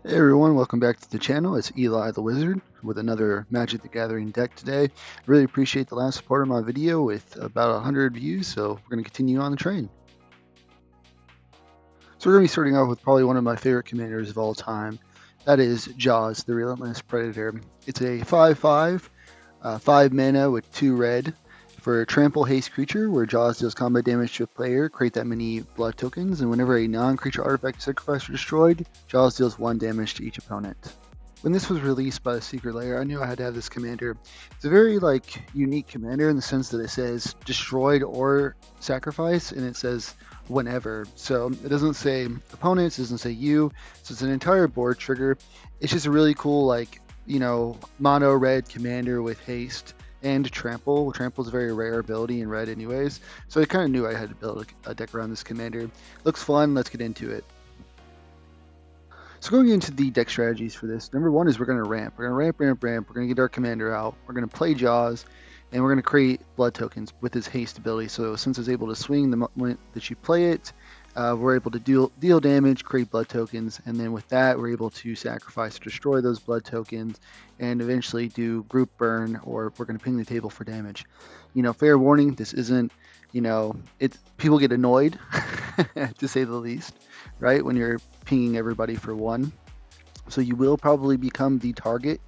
Hey everyone, welcome back to the channel. It's Eli the Wizard with another Magic the Gathering deck today. Really appreciate the last support of my video with about 100 views, so we're going to continue on the train. So we're going to be starting off with probably one of my favorite commanders of all time. That is Jaws, the Relentless Predator. It's a 5/5, 5 mana with 2 red. For a trample haste creature, where Jaws deals combat damage to a player, create that many blood tokens, and whenever a non-creature artifact is sacrificed or destroyed, Jaws deals 1 damage to each opponent. When this was released by the Secret Lair, I knew I had to have this commander. It's a very unique commander in the sense that it says destroyed or sacrifice, and it says whenever. So it doesn't say opponents, it doesn't say you. So it's an entire board trigger. It's just a really cool mono red commander with haste and trample. Trample is a very rare ability in red anyways, so I kind of knew I had to build a deck around this commander. Looks fun, let's get into it. So going into the deck strategies for this, number one is we're going to ramp. We're going to ramp. We're going to get our commander out. We're going to play Jaws, and we're going to create blood tokens with his haste ability. So since it's able to swing the moment that you play it, we're able to deal damage, create blood tokens, and then with that we're able to sacrifice or destroy those blood tokens and eventually do group burn, or we're going to ping the table for damage. Fair warning, this isn't, people get annoyed to say the least, right, when you're pinging everybody for 1. So you will probably become the target.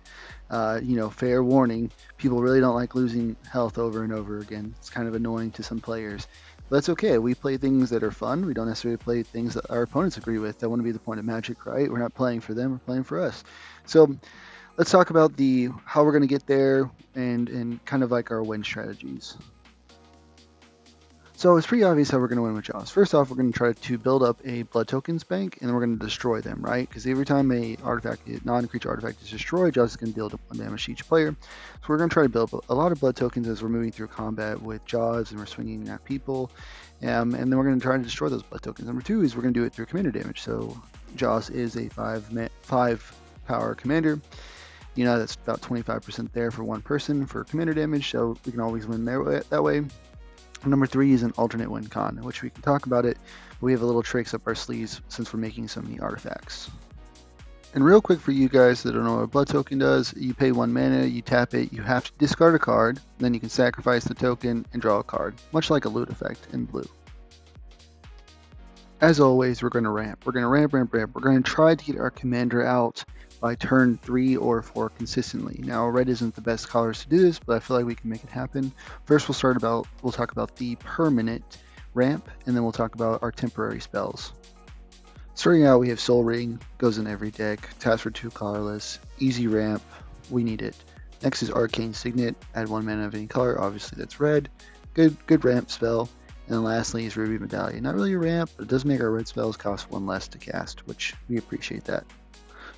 Fair warning, people really don't like losing health over and over again. It's kind of annoying to some players. But that's okay. We play things that are fun. We don't necessarily play things that our opponents agree with. That wouldn't be the point of Magic, right? We're not playing for them, we're playing for us. So let's talk about how we're going to get there and kind of like our win strategies. So it's pretty obvious how we're going to win with Jaws. First off, we're going to try to build up a blood tokens bank, and then we're going to destroy them, right? Because every time a non-creature artifact is destroyed, Jaws is going to deal 1 damage to each player. So we're going to try to build up a lot of blood tokens as we're moving through combat with Jaws, and we're swinging at people. And then we're going to try to destroy those blood tokens. Number 2 is we're going to do it through commander damage. So Jaws is a 5 power commander. That's about 25% there for 1 person for commander damage, so we can always win there that way. Number 3 is an alternate Wincon, which we can talk about it, but we have a little tricks up our sleeves since we're making so many artifacts. And real quick for you guys that don't know what a blood token does, you pay 1 mana, you tap it, you have to discard a card, then you can sacrifice the token and draw a card, much like a loot effect in blue. As always, we're going to ramp. We're going to ramp. We're going to try to get our commander out by turn 3 or 4 consistently. Now, red isn't the best colors to do this, but I feel like we can make it happen. First, we'll talk about the permanent ramp, and then we'll talk about our temporary spells. Starting out, we have Soul Ring, goes in every deck. Taps for 2 colorless, easy ramp. We need it. Next is Arcane Signet. Add 1 mana of any color. Obviously, that's red. Good ramp spell. And then lastly is Ruby Medallion. Not really a ramp, but it does make our red spells cost 1 less to cast, which we appreciate that.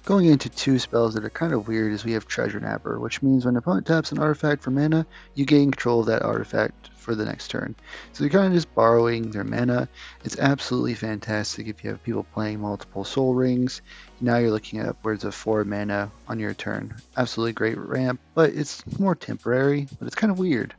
Going into 2 spells that are kind of weird is we have Treasure Napper, which means when an opponent taps an artifact for mana, you gain control of that artifact for the next turn. So you're kind of just borrowing their mana. It's absolutely fantastic if you have people playing multiple Soul Rings. Now you're looking at upwards of 4 mana on your turn. Absolutely great ramp, but it's more temporary, but it's kind of weird.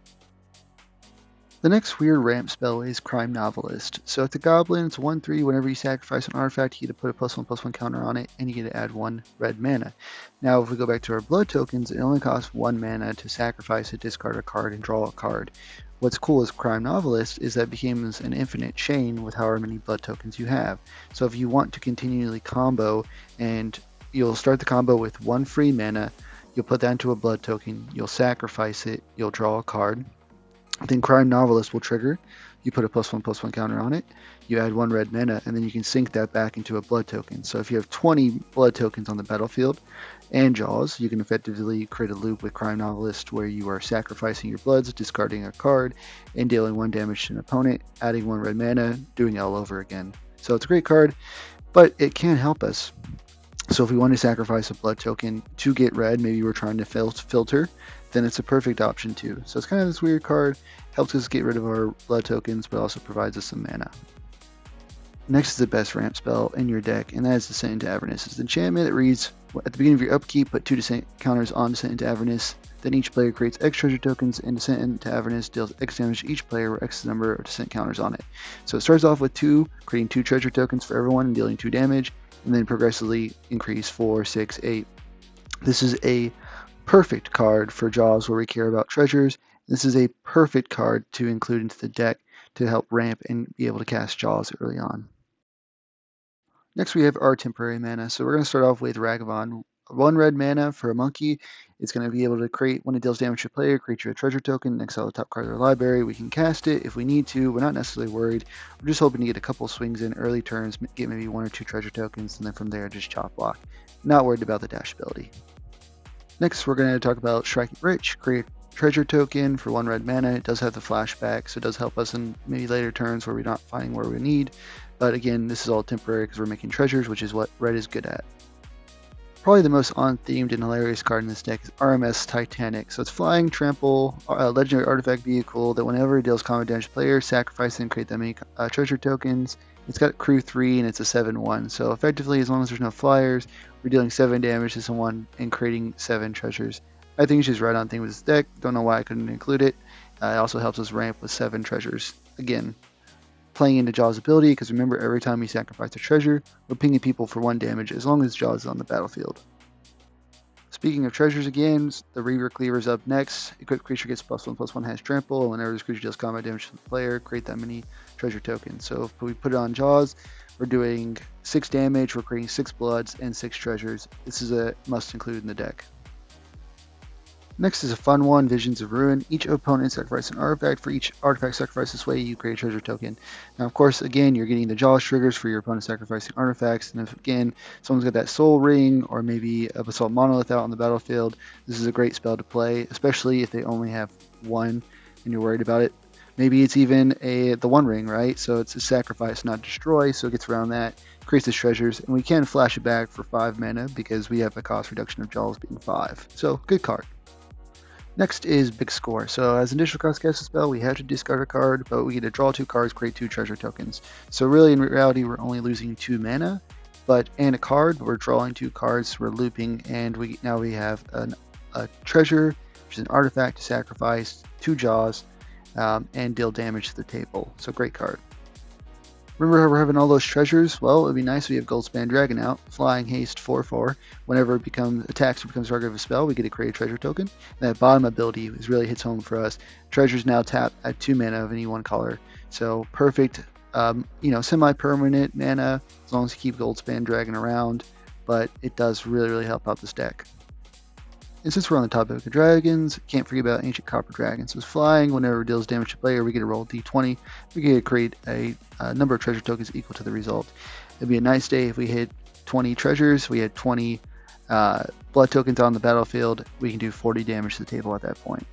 The next weird ramp spell is Crime Novelist. So at the Goblin, it's 1/3. Whenever you sacrifice an artifact, you get to put a +1/+1 counter on it, and you get to add 1 red mana. Now, if we go back to our blood tokens, it only costs 1 mana to sacrifice it, discard a card, and draw a card. What's cool with Crime Novelist is that it becomes an infinite chain with however many blood tokens you have. So if you want to continually combo, and you'll start the combo with 1 free mana, you'll put that into a blood token, you'll sacrifice it, you'll draw a card. Then Crime Novelist will trigger. You put a +1/+1 counter on it. You add 1 red mana, and then you can sync that back into a blood token. So if you have 20 blood tokens on the battlefield and Jaws, you can effectively create a loop with Crime Novelist where you are sacrificing your bloods, discarding a card, and dealing 1 damage to an opponent, adding 1 red mana, doing it all over again. So it's a great card, but it can help us. So if we want to sacrifice a blood token to get red, maybe we're trying to filter, then it's a perfect option too. So it's kind of this weird card, helps us get rid of our blood tokens, but also provides us some mana. Next is the best ramp spell in your deck, and that is Descent into Avernus. It's an enchantment that reads, at the beginning of your upkeep, put 2 descent counters on Descent into Avernus. Then each player creates X treasure tokens, and Descent into Avernus deals X damage to each player where X is the number of descent counters on it. So it starts off with 2, creating 2 treasure tokens for everyone and dealing 2 damage. and then progressively increase 4, 6, 8. This is a perfect card for Jaws where we care about treasures. This is a perfect card to include into the deck to help ramp and be able to cast Jaws early on. Next we have our temporary mana. So we're going to start off with Ragavan. 1 red mana for a monkey. It's going to be able to create, when it deals damage to a player, create you a treasure token, exile the top card of their library. We can cast it if we need to. We're not necessarily worried. We're just hoping to get a couple swings in early turns, get maybe 1 or 2 treasure tokens, and then from there just chop block. Not worried about the dash ability. Next, we're going to talk about Striking Rich. Create treasure token for 1 red mana. It does have the flashback, so it does help us in maybe later turns where we're not finding where we need. But again, this is all temporary because we're making treasures, which is what red is good at. Probably the most on-themed and hilarious card in this deck is RMS Titanic. So it's flying, trample, legendary artifact vehicle that whenever it deals combat damage to player, sacrifice and create that many treasure tokens. It's got crew 3 and it's a 7/1. So effectively, as long as there's no flyers, we're dealing 7 damage to someone and creating 7 treasures. I think it's just right on thing with this deck. Don't know why I couldn't include it. It also helps us ramp with 7 treasures. Again, playing into Jaws' ability, because remember, every time we sacrifice a treasure, we're pinging people for 1 damage as long as Jaws is on the battlefield. Speaking of treasures again, the Reaver Cleaver is up next. Equipped creature gets +1/+1 has trample, and whenever this creature deals combat damage to the player, create that many treasure tokens. So if we put it on Jaws, we're doing 6 damage, we're creating 6 bloods and 6 treasures. This is a must include in the deck. Next is a fun one, Visions of Ruin. Each opponent sacrifices an artifact. For each artifact sacrificed this way, you create a treasure token. Now, of course, again, you're getting the Jaws triggers for your opponent sacrificing artifacts. And if, again, someone's got that Soul Ring or maybe a Basalt Monolith out on the battlefield, this is a great spell to play, especially if they only have 1 and you're worried about it. Maybe it's even the 1 ring, right? So it's a sacrifice, not destroy, so it gets around that, creates the treasures, and we can flash it back for 5 mana because we have a cost reduction of Jaws being 5. So, good card. Next is Big Score. So as initial cost cast a spell, we have to discard a card, but we get to draw 2 cards, create 2 treasure tokens. So really, in reality, we're only losing 2 mana, and a card, we're drawing 2 cards, we're looping, and now we have a treasure, which is an artifact to sacrifice, 2 Jaws, and deal damage to the table. So great card. Remember how we're having all those treasures? Well, it would be nice if we have Goldspan Dragon out, flying haste 4/4. Whenever it attacks or becomes target of a spell, we get to create a treasure token. And that bottom ability really hits home for us. Treasures now tap at 2 mana of any 1 color. So perfect, semi-permanent mana as long as you keep Goldspan Dragon around. But it does really help out this deck. And since we're on the topic of dragons, can't forget about Ancient Copper Dragon. So it's flying, whenever it deals damage to player, we get to roll d20. We get to create a number of treasure tokens equal to the result. It'd be a nice day if we hit 20 treasures, we had 20 blood tokens on the battlefield, we can do 40 damage to the table at that point.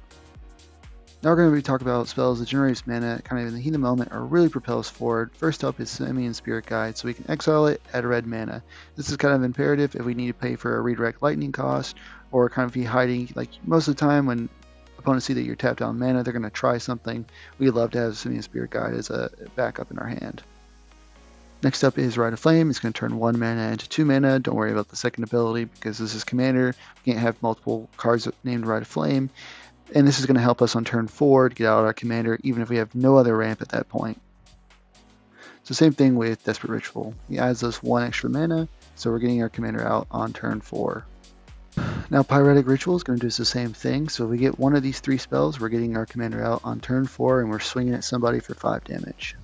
Now we're going to be talking about spells that generate mana kind of in the heat of the moment or really propel us forward. First up is Simian Spirit Guide, so we can exile it at a red mana. This is kind of imperative if we need to pay for a redirect lightning cost or kind of be hiding. Like most of the time when opponents see that you're tapped on mana, they're going to try something. We'd love to have Simian Spirit Guide as a backup in our hand. Next up is Rite of Flame. It's going to turn 1 mana into 2 mana. Don't worry about the second ability because this is Commander. We can't have multiple cards named Rite of Flame. And this is going to help us on turn 4 to get out our commander, even if we have no other ramp at that point. So same thing with Desperate Ritual. He adds us 1 extra mana, so we're getting our commander out on turn 4. Now Pyretic Ritual is going to do the same thing. So if we get one of these 3 spells, we're getting our commander out on turn 4, and we're swinging at somebody for 5 damage.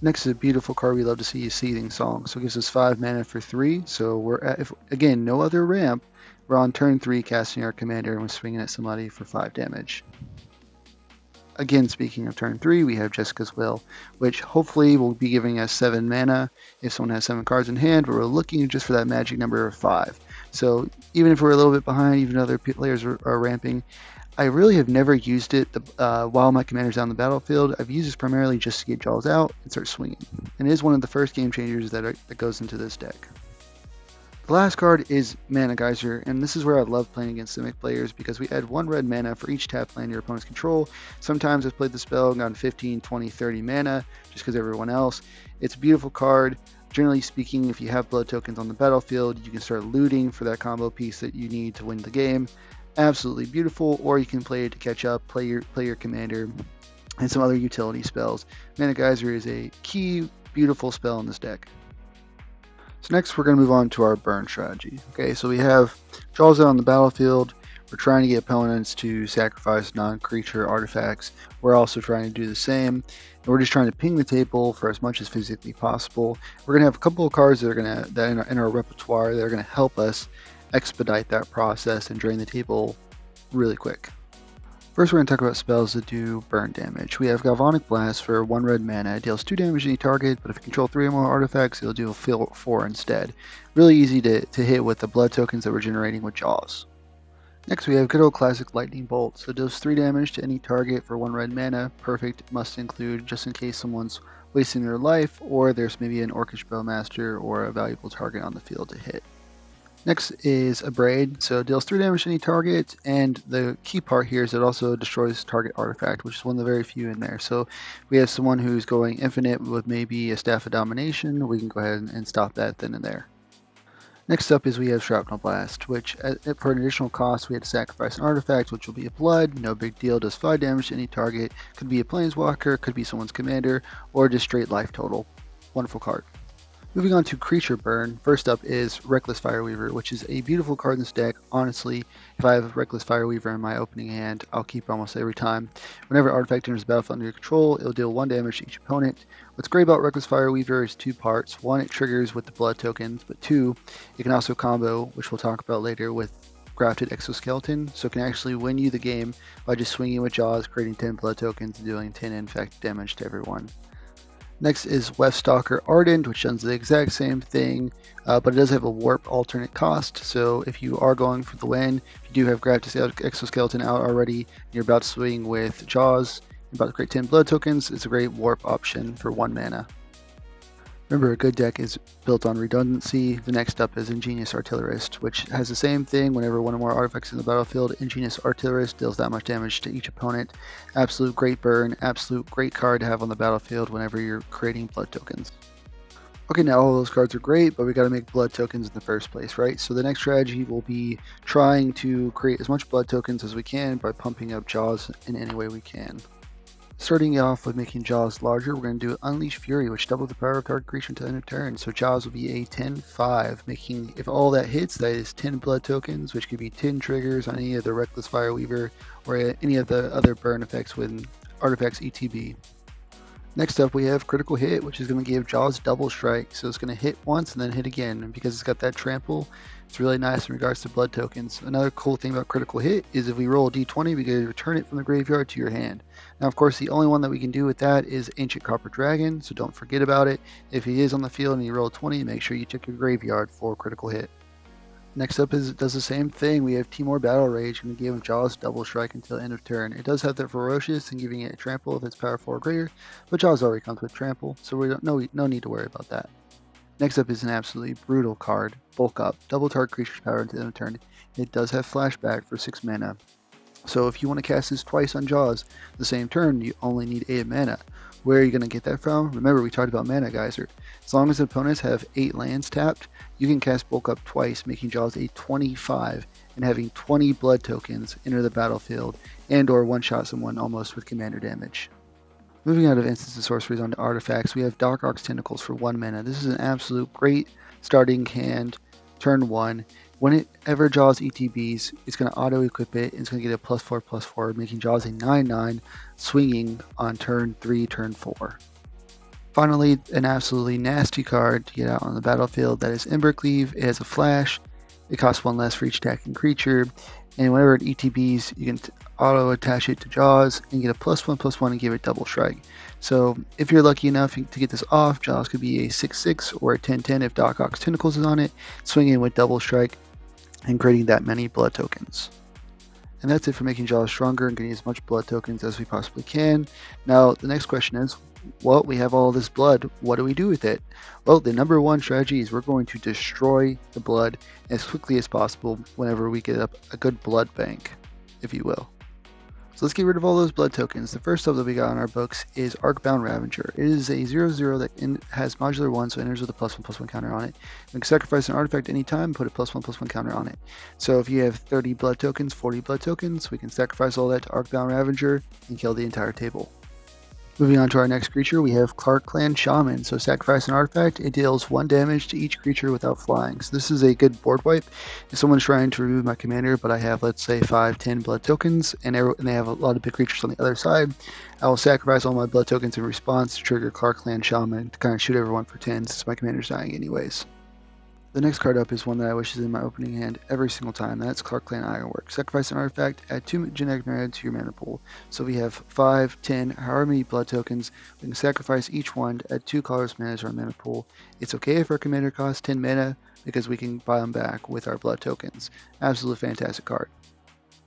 Next is a beautiful card we love to see, is Seething Song. So it gives us 5 mana for 3. So we're at, again, no other ramp. We're on turn 3 casting our commander and we're swinging at somebody for 5 damage. Again, speaking of turn 3, we have Jessica's Will, which hopefully will be giving us 7 mana if someone has 7 cards in hand, but we're looking just for that magic number of 5. So even if we're a little bit behind, even other players are ramping, I really have never used it while my commander's on the battlefield. I've used this primarily just to get Jaws out and start swinging. And it is one of the first game changers that goes into this deck. The last card is Mana Geyser, and this is where I love playing against Simic players because we add 1 red mana for each tap land your opponent's control. Sometimes I've played the spell and gotten 15, 20, 30 mana just because everyone else. It's a beautiful card. Generally speaking, if you have blood tokens on the battlefield, you can start looting for that combo piece that you need to win the game. Absolutely beautiful, or you can play it to catch up, play your commander, and some other utility spells. Mana Geyser is a key, beautiful spell in this deck. So next we're going to move on to our burn strategy. Okay, so we have Jaws out on the battlefield. We're trying to get opponents to sacrifice non-creature artifacts. We're also trying to do the same. And we're just trying to ping the table for as much as physically possible. We're going to have a couple of cards that are in our repertoire that are going to help us expedite that process and drain the table really quick. First, we're going to talk about spells that do burn damage. We have Galvanic Blast for 1 red mana. It deals 2 damage to any target, but if you control 3 or more artifacts, it'll do 4 instead. Really easy to hit with the blood tokens that we're generating with Jaws. Next, we have good old classic Lightning Bolt. So it deals 3 damage to any target for 1 red mana. Perfect, must include just in case someone's wasting their life, or there's maybe an Orcish Bowmaster or a valuable target on the field to hit. Next is a Braid, so it deals 3 damage to any target, and the key part here is it also destroys target artifact, which is one of the very few in there. So if we have someone who's going infinite with maybe a Staff of Domination, we can go ahead and stop that then and there. Next up is we have Shrapnel Blast, which for an additional cost we had to sacrifice an artifact, which will be a blood, no big deal, does 5 damage to any target, could be a Planeswalker, could be someone's commander, or just straight life total. Wonderful card. Moving on to creature burn, first up is Reckless Fireweaver, which is a beautiful card in this deck. Honestly, if I have Reckless Fireweaver in my opening hand, I'll keep it almost every time. Whenever artifact enters the battlefield under your control, it'll deal 1 damage to each opponent. What's great about Reckless Fireweaver is 2 parts. 1, it triggers with the blood tokens, but 2, it can also combo, which we'll talk about later, with Grafted Exoskeleton, so it can actually win you the game by just swinging with Jaws, creating 10 blood tokens, and doing 10 infect damage to everyone. Next is Weftstalker Ardent, which does the exact same thing, but it does have a warp alternate cost. So if you are going for the win, if you do have Grafted Exoskeleton out already, and you're about to swing with Jaws, you're about to create 10 blood tokens, it's a great warp option for 1 mana. Remember, a good deck is built on redundancy. The next up is Ingenious Artillerist, which has the same thing whenever 1 or more artifacts in the battlefield. Ingenious Artillerist deals that much damage to each opponent. Absolute great burn, absolute great card to have on the battlefield whenever you're creating blood tokens. Okay, now all those cards are great, but we got to make blood tokens in the first place, right? So the next strategy will be trying to create as much blood tokens as we can by pumping up Jaws in any way we can. Starting off with making Jaws larger, we're going to do Unleash Fury, which doubles the power of target creature until end of turn. So Jaws will be a 10-5, making, if all that hits, that is 10 blood tokens, which could be 10 triggers on any of the Reckless Fireweaver or any of the other burn effects with artifacts ETB. Next up, we have Critical Hit, which is going to give Jaws double strike. So it's going to hit once and then hit again. And because it's got that trample, it's really nice in regards to blood tokens. Another cool thing about Critical Hit is if we roll a d20, we get to return it from the graveyard to your hand. Now, of course, the only one that we can do with that is Ancient Copper Dragon, so don't forget about it. If he is on the field and you roll a 20, make sure you check your graveyard for Critical Hit. Next up is it does the same thing. We have Timor Battle Rage, going to give Jaws double strike until end of turn. It does have that Ferocious and giving it a trample if it's power 4 or greater, but Jaws already comes with trample, so no need to worry about that. Next up is an absolutely brutal card, Bulk Up, double target creature's power until end of turn. It does have flashback for 6 mana. So if you want to cast this twice on Jaws the same turn, you only need 8 mana. Where are you going to get that from? Remember, we talked about Mana Geyser. As long as the opponents have 8 lands tapped, you can cast Bulk Up twice, making Jaws a 25 and having 20 blood tokens enter the battlefield and or one-shot someone almost with commander damage. Moving out of instants and sorceries onto artifacts, we have Dark Ox Tentacles for 1 mana. This is an absolute great starting hand, turn 1. Whenever Jaws ETBs, it's going to auto-equip it, and it's going to get a +4/+4, making Jaws a 9/9, swinging on turn 3, turn 4. Finally, an absolutely nasty card to get out on the battlefield, that is Embercleave. It has a flash, it costs 1 less for each attacking creature, and whenever it ETBs, you can auto-attach it to Jaws and get a +1/+1 and give it double strike. So if you're lucky enough to get this off, Jaws could be a 6/6 or a 10/10 if Dark Ox Tentacles is on it, swinging with double strike and creating that many blood tokens. And that's it for making Jaws stronger and getting as much blood tokens as we possibly can. Now the next question is, well, we have all this blood, what do we do with it? Well, the number 1 strategy is we're going to destroy the blood as quickly as possible whenever we get up a good blood bank, if you will. So let's get rid of all those blood tokens. The first up that we got in our books is Arcbound Ravager. It is a 0/0 that has modular 1, so it enters with a +1/+1 counter on it. You can sacrifice an artifact anytime, put a +1/+1 counter on it. So if you have 30 blood tokens, 40 blood tokens, we can sacrifice all that to Arcbound Ravager and kill the entire table. Moving on to our next creature, we have Clark Clan Shaman. So sacrifice an artifact, it deals 1 damage to each creature without flying. So this is a good board wipe. If someone's trying to remove my commander, but I have, let's say, 5-10 blood tokens, and they have a lot of big creatures on the other side, I will sacrifice all my blood tokens in response to trigger Clark Clan Shaman to kind of shoot everyone for 10 since my commander's dying anyways. The next card up is one that I wish is in my opening hand every single time. That's Clark Clan Ironwork. Sacrifice an artifact, add 2 genetic mana to your mana pool. So we have 5, 10, however many blood tokens. We can sacrifice each one to add 2 colorless mana to our mana pool. It's okay if our commander costs 10 mana because we can buy them back with our blood tokens. Absolutely fantastic card.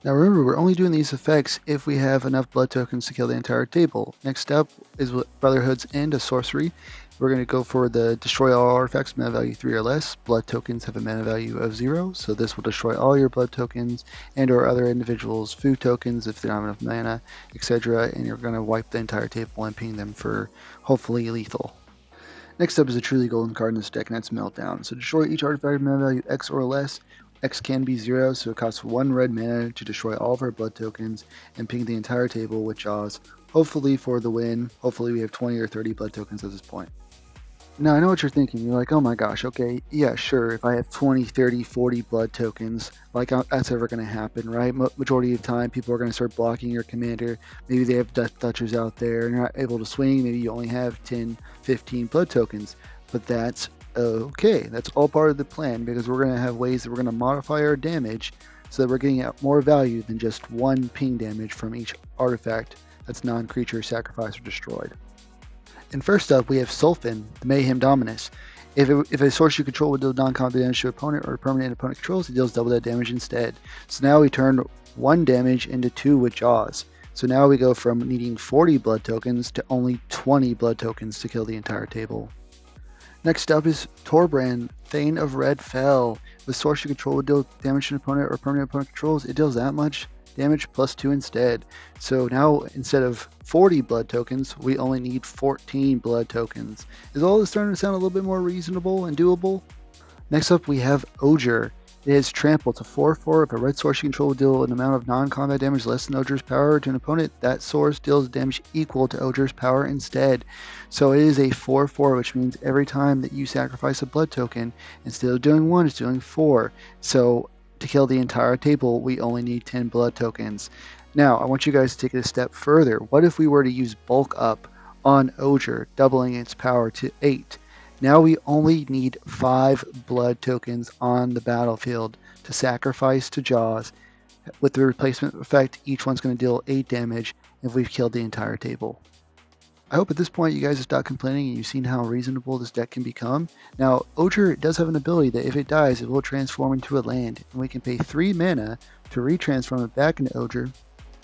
Now remember, we're only doing these effects if we have enough blood tokens to kill the entire table. Next up is Brotherhood's End, a sorcery. We're going to go for the destroy all artifacts, mana value 3 or less. Blood tokens have a mana value of 0, so this will destroy all your blood tokens and or other individuals' food tokens if they don't have enough mana, etc. And you're going to wipe the entire table and ping them for hopefully lethal. Next up is a truly golden card in this deck, and that's Meltdown. So destroy each artifact mana value X or less. X can be 0, so it costs 1 red mana to destroy all of our blood tokens and ping the entire table with Jaws, hopefully for the win. Hopefully we have 20 or 30 blood tokens at this point. Now, I know what you're thinking. You're like, oh my gosh, okay, yeah, sure, if I have 20, 30, 40 blood tokens, like that's ever going to happen, right? Majority of the time, people are going to start blocking your commander. Maybe they have Death Touchers out there and you're not able to swing. Maybe you only have 10, 15 blood tokens, but that's okay. That's all part of the plan because we're going to have ways that we're going to modify our damage so that we're getting out more value than just 1 ping damage from each artifact that's non-creature sacrificed or destroyed. And first up, we have Sulfin, the Mayhem Dominus. If a source you control would deal non-combat damage to an opponent or a permanent opponent controls, it deals double that damage instead. So now we turn 1 damage into 2 with Jaws. So now we go from needing 40 blood tokens to only 20 blood tokens to kill the entire table. Next up is Torbrand, Thane of Red Fell. The source you control would deal damage to an opponent or permanent opponent controls, it deals that much damage plus 2 instead. So now instead of 40 blood tokens, we only need 14 blood tokens. Is all this starting to sound a little bit more reasonable and doable? Next up, we have Oger. It is Trample. It's a 4/4. If a red source you control will deal an amount of non-combat damage less than Oger's power to an opponent, that source deals damage equal to Oger's power instead. So it is a 4/4, which means every time that you sacrifice a blood token, instead of doing 1, it's doing 4. So to kill the entire table, we only need 10 blood tokens. Now, I want you guys to take it a step further. What if we were to use Bulk Up on Oger, doubling its power to 8? Now we only need 5 blood tokens on the battlefield to sacrifice to Jaws. With the replacement effect, each one's going to deal 8 damage if we've killed the entire table. I hope at this point you guys have stopped complaining and you've seen how reasonable this deck can become. Now, Oger does have an ability that if it dies, it will transform into a land, and we can pay 3 mana to retransform it back into Oger,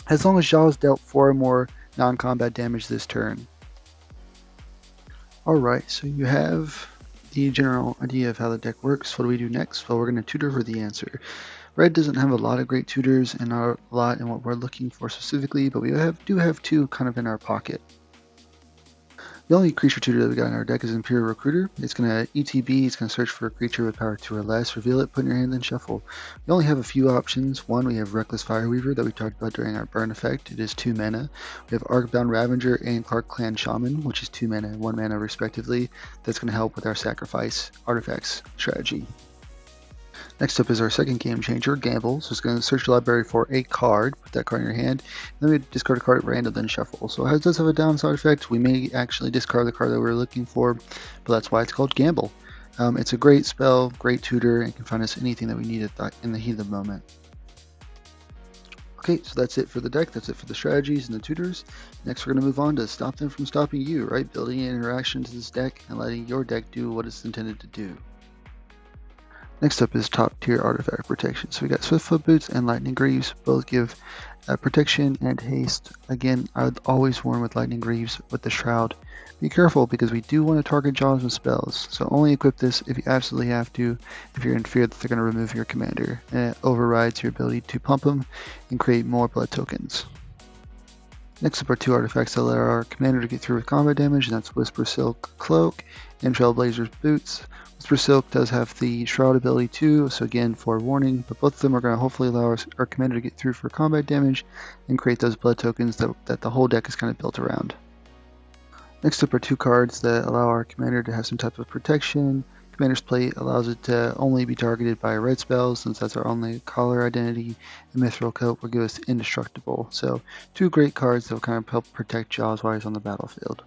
as long as Jaws dealt 4 or more non-combat damage this turn. Alright, so you have the general idea of how the deck works. What do we do next? Well, we're going to tutor for the answer. Red doesn't have a lot of great tutors and a lot in what we're looking for specifically, but we do have 2 kind of in our pocket. The only creature tutor that we got in our deck is Imperial Recruiter. It's going to ETB, it's going to search for a creature with power 2 or less, reveal it, put in your hand, then shuffle. We only have a few options. One, we have Reckless Fireweaver that we talked about during our burn effect. It is 2 mana. We have Arcbound Ravager and Clark Clan Shaman, which is 2 mana and 1 mana respectively. That's going to help with our sacrifice artifacts strategy. Next up is our second game changer, Gamble. So it's going to search the library for a card, put that card in your hand, then we discard a card at random, then shuffle. So it does have a downside effect. We may actually discard the card that we're looking for, but that's why it's called Gamble. It's a great spell, great tutor, and can find us anything that we need in the heat of the moment. Okay, so that's it for the deck, that's it for the strategies and the tutors. Next we're going to move on to stop them from stopping you, right? Building an interaction to this deck and letting your deck do what it's intended to do. Next up is top tier artifact protection. So we got Swiftfoot Boots and Lightning Greaves, both give protection and haste. Again, I would always warn with Lightning Greaves with the Shroud. Be careful because we do want to target Jaws with spells, so only equip this if you absolutely have to, if you're in fear that they're going to remove your commander, and it overrides your ability to pump them and create more blood tokens. Next up are 2 artifacts that allow our commander to get through with combat damage, and that's Whisper Silk Cloak and Trailblazer's Boots. Whisper Silk does have the Shroud ability too, so again, forewarning, but both of them are going to hopefully allow our commander to get through for combat damage and create those blood tokens that the whole deck is kind of built around. Next up are two cards that allow our commander to have some type of protection. Commander's Plate allows it to only be targeted by a red spell, since that's our only color identity, and Mithril Coat will give us Indestructible. So two great cards that will kind of help protect Jaws while he's on the battlefield.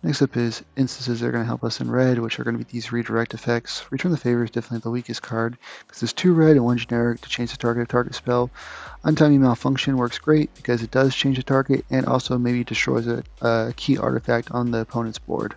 Next up is instances that are going to help us in red, which are going to be these redirect effects. Return the Favor is definitely the weakest card, because there's 2 red and 1 generic to change the target of target spell. Untimely Malfunction works great because it does change the target and also maybe destroys a key artifact on the opponent's board.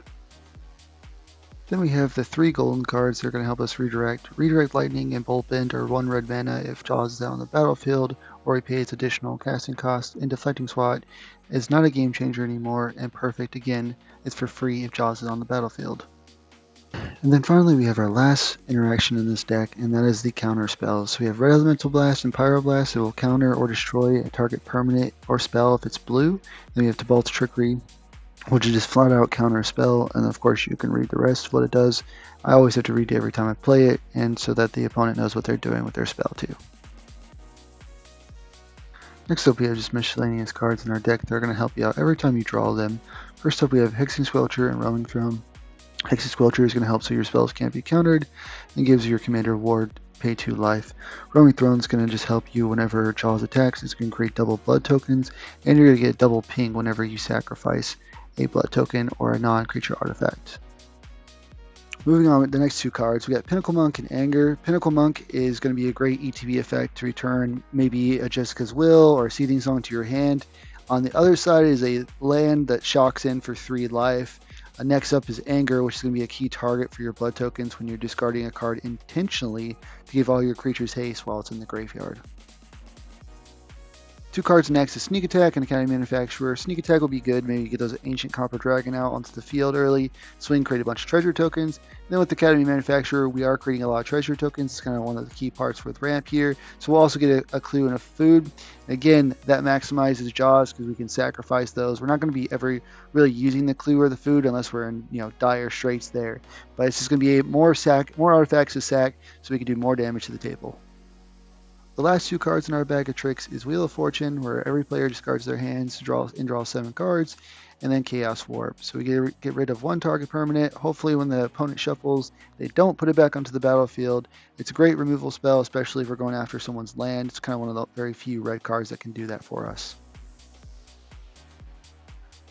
Then we have the 3 golden cards that are going to help us redirect. Redirect Lightning and Bolt Bend are 1 red mana if Jaws is out on the battlefield, or he pays additional casting cost, and Deflecting Swat is not a game changer anymore, and Perfect, again, is for free if Jaws is on the battlefield. And then finally we have our last interaction in this deck, and that is the counter spells. So we have Red Elemental Blast and Pyroblast that will counter or destroy a target permanent or spell if it's blue. Then we have Tibalt's Trickery, which is just flat out counter a spell, and of course you can read the rest of what it does. I always have to read it every time I play it, and so that the opponent knows what they're doing with their spell too. Next up we have just miscellaneous cards in our deck that are going to help you out every time you draw them. First up we have Hexing Squelcher and Roaming Throne. Hexing Squelcher is going to help so your spells can't be countered, and gives your commander ward pay 2 life. Roaming Throne is going to just help you whenever Jaws attacks. It's going to create double blood tokens, and you're going to get double ping whenever you sacrifice a blood token or a non-creature artifact. Moving on with the next 2 cards, we got Pinnacle Monk and Anger. Pinnacle Monk is going to be a great ETB effect to return maybe a Jessica's Will or a Seething Song to your hand. On the other side is a land that shocks in for 3 life. Next up is Anger, which is going to be a key target for your blood tokens when you're discarding a card intentionally to give all your creatures haste while it's in the graveyard. 2 cards next is Sneak Attack and Academy Manufacturer. Sneak Attack will be good, maybe get those Ancient Copper Dragon out onto the field early, swing, create a bunch of treasure tokens. Then with the Academy Manufacturer, we are creating a lot of treasure tokens. It's kind of one of the key parts with ramp here. So we'll also get a clue and a food. Again, that maximizes Jaws because we can sacrifice those. We're not going to be ever really using the clue or the food unless we're in dire straits there. But it's just going to be more artifacts to sack so we can do more damage to the table. The last 2 cards in our bag of tricks is Wheel of Fortune, where every player discards their hands to draw 7 cards, and then Chaos Warp. So we get rid of 1 target permanent. Hopefully when the opponent shuffles, they don't put it back onto the battlefield. It's a great removal spell, especially if we're going after someone's land. It's kind of one of the very few red cards that can do that for us.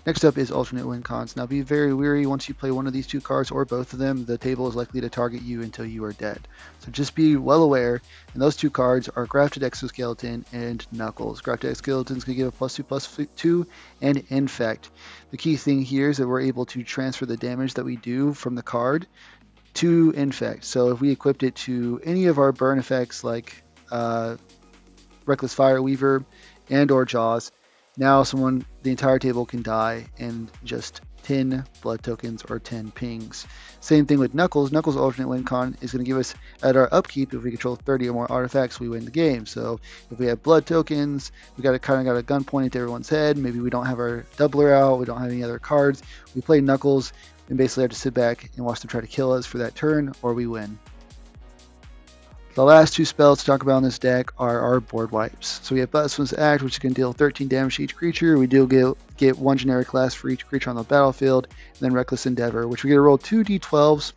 Next up is Alternate Wincons. Now be very wary, once you play one of these 2 cards or both of them, the table is likely to target you until you are dead. So just be well aware, and those 2 cards are Grafted Exoskeleton and Knuckles. Grafted Exoskeleton is going to give a +2/+2 and Infect. The key thing here is that we're able to transfer the damage that we do from the card to Infect. So if we equipped it to any of our burn effects like Reckless Fireweaver and or Jaws, now the entire table can die in just 10 blood tokens or 10 pings. Same thing with Knuckles. Knuckles Alternate Wincon is going to give us, at our upkeep, if we control 30 or more artifacts, we win the game. So if we have blood tokens, we got a gun pointed to everyone's head. Maybe we don't have our doubler out, we don't have any other cards. We play Knuckles and basically have to sit back and watch them try to kill us for that turn, or we win. The last 2 spells to talk about in this deck are our board wipes. So we have Blasphemous Act, which is going to deal 13 damage to each creature. We do get 1 generic class for each creature on the battlefield. And then Reckless Endeavor, which we get to roll 2 d12s.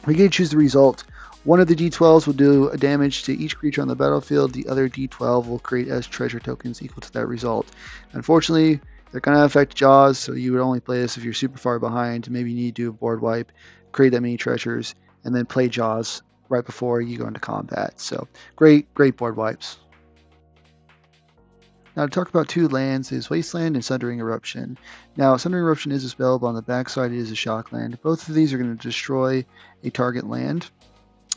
We get to choose the result. One of the d12s will do a damage to each creature on the battlefield. The other d12 will create as treasure tokens equal to that result. Unfortunately, they're going to affect Jaws, so you would only play this if you're super far behind. Maybe you need to do a board wipe, create that many treasures, and then play Jaws right before you go into combat. So great board wipes. Now to talk about 2 lands is Wasteland and Sundering Eruption. Now Sundering Eruption is a spell, but on the backside it is a shock land. Both of these are going to destroy a target land.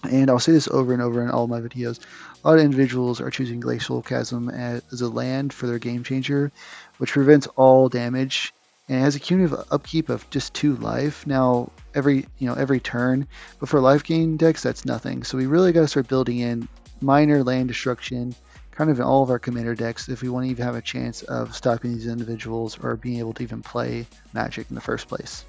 And I'll say this over and over in all my videos. A lot of individuals are choosing Glacial Chasm as a land for their game changer, which prevents all damage. And it has a cumulative upkeep of just 2 life. Now every turn, but for life gain decks that's nothing. So we really got to start building in minor land destruction kind of in all of our commander decks if we want to even have a chance of stopping these individuals or being able to even play Magic in the first place.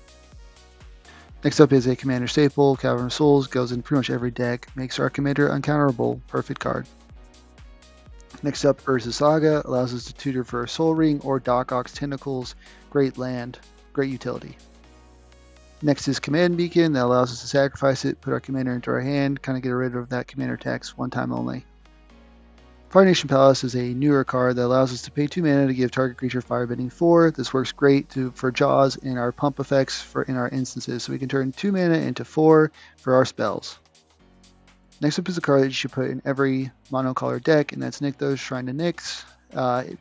Next up is a commander staple. Cavern of Souls goes in pretty much every deck, makes our commander uncounterable. Perfect card. Next up, Urza Saga allows us to tutor for a Soul Ring or Doc Ox Tentacles. Great land. great utility. Next is Command Beacon. That allows us to sacrifice it, put our commander into our hand, kind of get rid of that commander tax one time only. Fire Nation Palace is a newer card that allows us to pay 2 mana to give target creature firebending 4. This works great for Jaws and our pump effects in our instances, so we can turn 2 mana into 4 for our spells. Next up is a card that you should put in every monocolor deck, and that's Nykthos, Shrine to Nyx.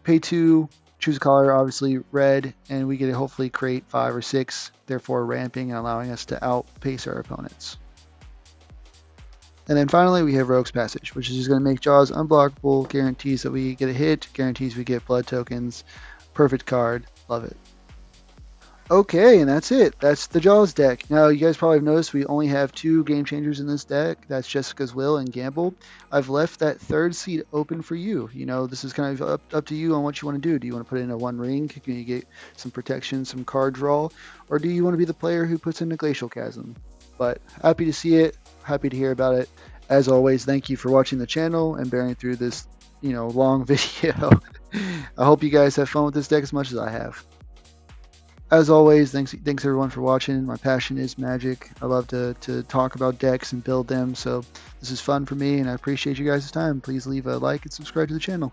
Pay 2, choose a color, obviously red, and we get to hopefully create 5 or 6, therefore ramping and allowing us to outpace our opponents. And then finally we have Rogue's Passage, which is just going to make Jaws unblockable, guarantees that we get a hit, guarantees we get blood tokens. Perfect card, love it. Okay, and that's it. That's the Jaws deck. Now, you guys probably have noticed we only have 2 game changers in this deck. That's Jessica's Will and Gamble. I've left that 3rd seat open for you. You know, this is kind of up to you on what you want to do. Do you want to put in a 1 ring? Can you get some protection, some card draw? Or do you want to be the player who puts in a Glacial Chasm? But happy to see it. Happy to hear about it. As always, thank you for watching the channel and bearing through this, long video. I hope you guys have fun with this deck as much as I have. As always, thanks everyone for watching. My passion is Magic. I love to talk about decks and build them, so this is fun for me, and I appreciate you guys' time. Please leave a like and subscribe to the channel.